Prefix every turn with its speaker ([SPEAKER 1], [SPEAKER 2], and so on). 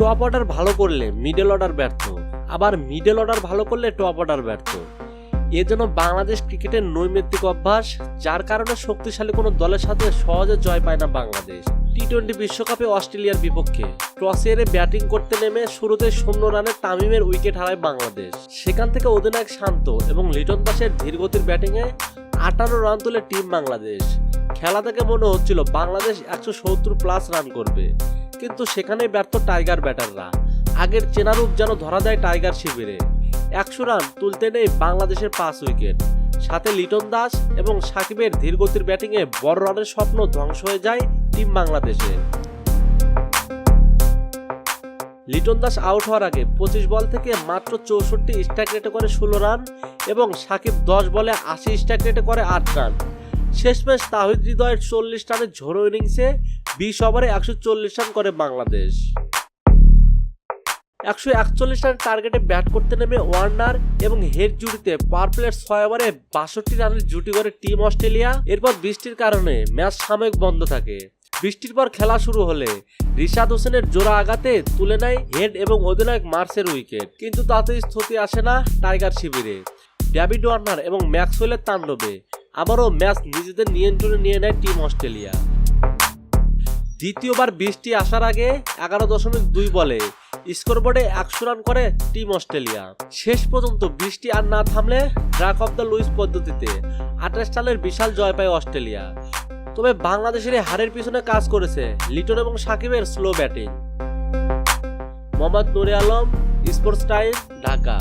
[SPEAKER 1] Top order ভালো করলে middle order ব্যর্থ, আবার মিডল অর্ডার ভালো করলে টপ অর্ডার ব্যর্থ। এজন্য বাংলাদেশ ক্রিকেটের নৈমিত্তিক অভ্যাস, যার কারণে শক্তিশালী কোনো দলের সাথে সহজে জয় পায় না বাংলাদেশ। টি-20 বিশ্বকাপে অস্ট্রেলিয়ার বিপক্ষে টসে হেরে ব্যাটিং করতে নেমে শুরুতে 0 রানে তামিমের উইকেট হারায় বাংলাদেশ। সেখান থেকে অধিনায়ক শান্ত এবং লিটন দাসের ধীরগতির ব্যাটিংয়ে 58 রান তুলে টিম বাংলাদেশ। খেলা থেকে মনে হচ্ছিল বাংলাদেশ 170+ রান করবে, কিন্তু সেখানেই ব্যর্থ টাইগার ব্যাটাররা। আগের চেনা রূপ যেন ধরা দেয় টাইগার শিবিরে। 100 রান তুলতে নেই বাংলাদেশের 5 উইকেট। সাথে লিটন দাস এবং সাকিবের ধীরগতির ব্যাটিংয়ে বড় রানের স্বপ্ন ধ্বংস হয়ে যায় টিম বাংলাদেশের। লিটন দাস আউট হওয়ার আগে 25 বল থেকে মাত্র 64 স্ট্রাইক রেটে করে 16 রান এবং সাকিব 10 বলে 80 স্ট্রাইক রেটে করে 8 রান। শেষমেশ তাহিদ হৃদয়ের 40 রানের ঝোড়ো ইনিংসে 20 ওভারে 140 রান করে বাংলাদেশ। 141 রান টার্গেটে ব্যাট করতে নেমে ওয়ার্নার এবং হেড জুটিতে পাওয়ার প্লের 6 ওভারে 62 রানের জুটি করে টিম অস্ট্রেলিয়া। এরপর বৃষ্টির কারণে ম্যাচ সাময়িক বন্ধ থাকে। বৃষ্টির পর খেলা শুরু হলে রিশাদ হোসেনের জোড়া আঘাতে তুলে নেয় হেড এবং অধিনায়ক মার্সের উইকেট, কিন্তু তাতেই স্থিতি আসে না টাইগার শিবিরে। ডেভিড ওয়ার্নার এবং ম্যাক্সওয়েলের তাণ্ডবে আবারও ম্যাচ নিজেদের নিয়ন্ত্রণে নিয়ে নেয় টিম অস্ট্রেলিয়া। দ্বিতীয়বার বৃষ্টি আসার আগে 11.2 বলে স্কোরবোর্ডে 100 রান করে টিম অস্ট্রেলিয়া। শেষ পর্যন্ত বৃষ্টি আর না থামলে ড্রাক অফ দ্য লুইস পদ্ধতিতে 28 রানের বিশাল জয় পায় অস্ট্রেলিয়া। তবে বাংলাদেশের হারের পিছনে কাজ করেছে লিটন এবং সাকিবের স্লো ব্যাটিং। মোহাম্মদ নুরে আলম, স্পোর্টস টাইম, ঢাকা।